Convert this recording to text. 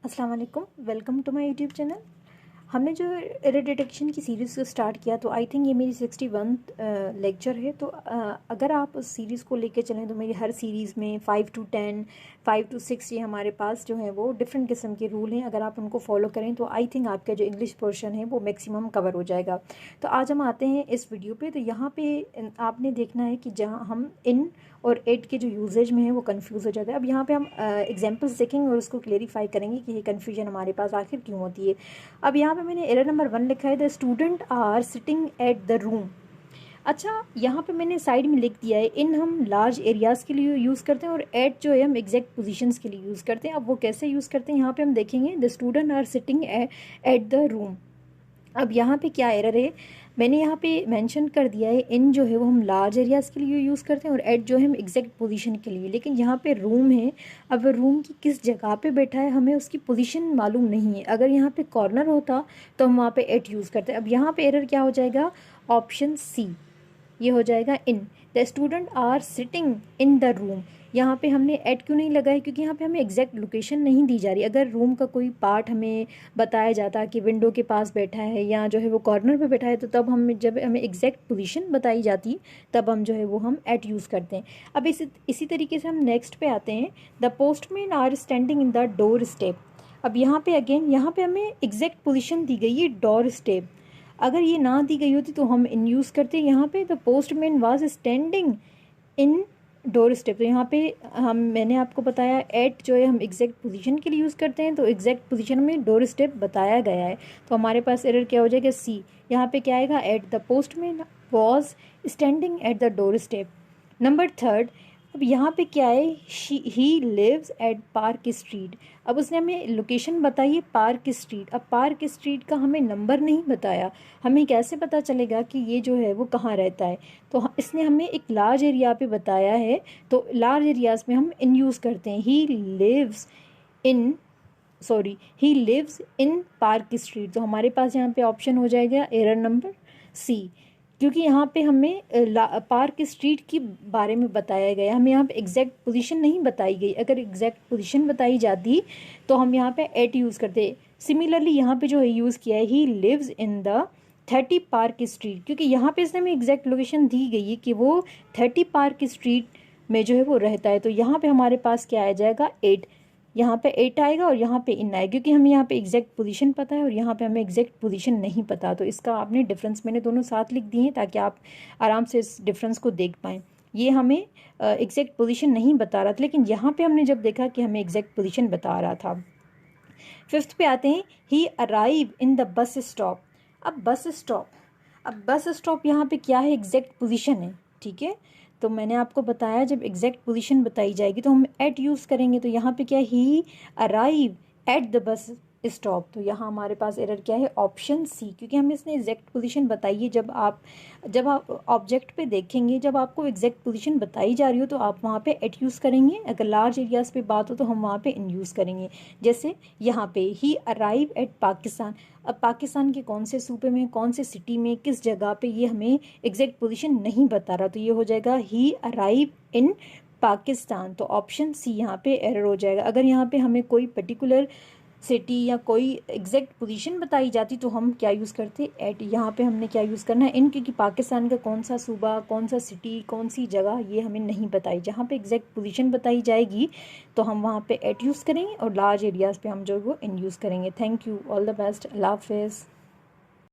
अस्सलाम वालेकुम, welcome to my YouTube channel. हमने जो एरर डिटेक्शन की सीरीज़ को स्टार्ट किया तो आई थिंक ये मेरी 61 लेक्चर है। तो अगर आप उस सीरीज़ को लेके चलें तो मेरी हर सीरीज़ में 5 to 10, 5 to 6 ये हमारे पास जो है वो डिफरेंट किस्म के रूल हैं। अगर आप उनको फॉलो करें तो आई थिंक आपका जो इंग्लिश पोर्शन है वो मैक्सिमम कवर हो जाएगा। तो आज हम आते हैं इस वीडियो पे। तो यहाँ पे आपने देखना है कि जहाँ हम इन और एट के जो यूजेज में है वो कंफ्यूज हो जाता है। अब यहाँ पे हम एग्जांपल्स देखेंगे और उसको क्लेरिफाई करेंगे कि ये कन्फ्यूजन हमारे पास आखिर क्यों होती है। अब यहाँ पे मैंने एरर नंबर 1 लिखा है, the student are sitting at the room. अच्छा, यहाँ पे मैंने साइड में लिख दिया है इन हम लार्ज एरियाज़ के लिए यूज़ करते हैं और एट जो है हम एग्जैक्ट पोजीशंस के लिए यूज़ करते हैं। अब वो कैसे यूज़ करते हैं यहाँ पे हम देखेंगे, the student are sitting at the room. अब यहाँ पे क्या एरर है, मैंने यहाँ पे मेंशन कर दिया है इन जो है वो हम लार्ज एरियाज़ के लिए यूज़ करते हैं और एट जो है हम एग्जैक्ट पोजीशन के लिए, लेकिन यहाँ पे रूम है। अब रूम की किस जगह पे बैठा है हमें उसकी पोजीशन मालूम नहीं है। अगर यहाँ पे कॉर्नर होता तो हम वहाँ पे एट यूज़ करते हैं। अब यहाँ पे एरर क्या हो जाएगा, ऑप्शन सी, ये हो जाएगा in, the student are sitting in the room. यहाँ पे हमने एट क्यों नहीं लगाया, क्योंकि यहाँ पे हमें एग्जैक्ट लोकेशन नहीं दी जा रही। अगर रूम का कोई पार्ट हमें बताया जाता कि विंडो के पास बैठा है या जो है वो कॉर्नर पे बैठा है तो तब हम जब हमें एग्जैक्ट पोजीशन बताई जाती तब हम जो है वो हम एट यूज़ करते हैं। अब इसी तरीके से हम नेक्स्ट पे आते हैं, the postman are standing in the door step. अब यहाँ पे अगेन यहाँ पे हमें एग्जैक्ट पोजीशन दी गई है डोर स्टेप। अगर ये ना दी गई होती तो हम इन यूज़ करते हैं यहाँ पे, the postman was standing in door step. तो यहाँ पे मैंने आपको बताया एट जो है हम एग्जैक्ट पोजीशन के लिए यूज़ करते हैं, तो एग्जैक्ट पोजीशन में डोर स्टेप बताया गया है। तो हमारे पास एरर क्या हो जाएगा, सी। यहाँ पे क्या आएगा, at the postman was standing at the door step. Number 3, अब यहाँ पे क्या है, he lives at park street. अब उसने हमें लोकेशन बताई है पार्क स्ट्रीट। अब पार्क स्ट्रीट का हमें नंबर नहीं बताया, हमें कैसे पता चलेगा कि ये जो है वो कहाँ रहता है। तो इसने हमें एक लार्ज एरिया पे बताया है, तो लार्ज एरियाज़ में हम इन यूज़ करते हैं। He lives in park street. तो हमारे पास यहाँ पे ऑप्शन हो जाएगा एरर नंबर सी, क्योंकि यहाँ पे हमें पार्क स्ट्रीट के बारे में बताया गया, हमें यहाँ पे एग्जैक्ट पोजीशन नहीं बताई गई। अगर एग्जैक्ट पोजीशन बताई जाती तो हम यहाँ पे एट यूज़ करते। सिमिलरली यहाँ पे जो है यूज़ किया है, he lives in the 30 park street, क्योंकि यहाँ पे इसने हमें एग्जैक्ट लोकेशन दी गई है कि वो 30 पार्क स्ट्रीट में जो है वो रहता है। तो यहाँ पे हमारे पास क्या आ जाएगा, एट। यहाँ पे एट आएगा और यहाँ पे इन आएगा, क्योंकि हमें यहाँ पे एग्जैक्ट पोजीशन पता है और यहाँ पे हमें एग्जैक्ट पोजीशन नहीं पता। तो इसका आपने डिफरेंस मैंने दोनों साथ लिख दिए हैं ताकि आप आराम से इस डिफरेंस को देख पाएँ। ये हमें एग्जैक्ट पोजीशन नहीं बता रहा था, लेकिन यहाँ पे हमने जब देखा कि हमें एग्जैक्ट पोजीशन बता रहा था। 5th पे आते हैं, he arrive in the bus stop. अब बस स्टॉप यहाँ पे क्या है, एग्जैक्ट पोजीशन है, ठीक है। तो मैंने आपको बताया जब एग्जैक्ट पोजीशन बताई जाएगी तो हम एट यूज़ करेंगे। तो यहाँ पे क्या, he arrive at the bus stop. तो यहाँ हमारे पास एरर क्या है, ऑप्शन सी, क्योंकि हमें इसने एग्जैक्ट पोजीशन बताई है। जब आप ऑब्जेक्ट पे देखेंगे, जब आपको एग्जैक्ट पोजीशन बताई जा रही हो तो आप वहाँ पे एट यूज़ करेंगे। अगर लार्ज एरियाज़ पे बात हो तो हम वहाँ पे इन यूज़ करेंगे। जैसे यहाँ पे ही अराइव एट पाकिस्तान। अब पाकिस्तान के कौन से सूबे में, कौन से सिटी में, किस जगह पे, ये हमें एग्जैक्ट पोजीशन नहीं बता रहा। तो ये हो जाएगा ही अराइव इन पाकिस्तान। तो ऑप्शन सी यहाँ पे एरर हो जाएगा। अगर यहाँ पे हमें कोई पर्टिकुलर सिटी या कोई एग्जैक्ट पोजीशन बताई जाती तो हम क्या यूज़ करते, एट। यहाँ पे हमने क्या यूज़ करना है, इन, क्योंकि पाकिस्तान का कौन सा सूबा, कौन सा सिटी, कौन सी जगह ये हमें नहीं बताई। जहाँ पे एग्जैक्ट पोजीशन बताई जाएगी तो हम वहाँ पे एट यूज़ करेंगे और लार्ज एरियाज़ पे हम जो वो इन यूज़ करेंगे। Thank you, all the best, अल्लाह हाफिज़।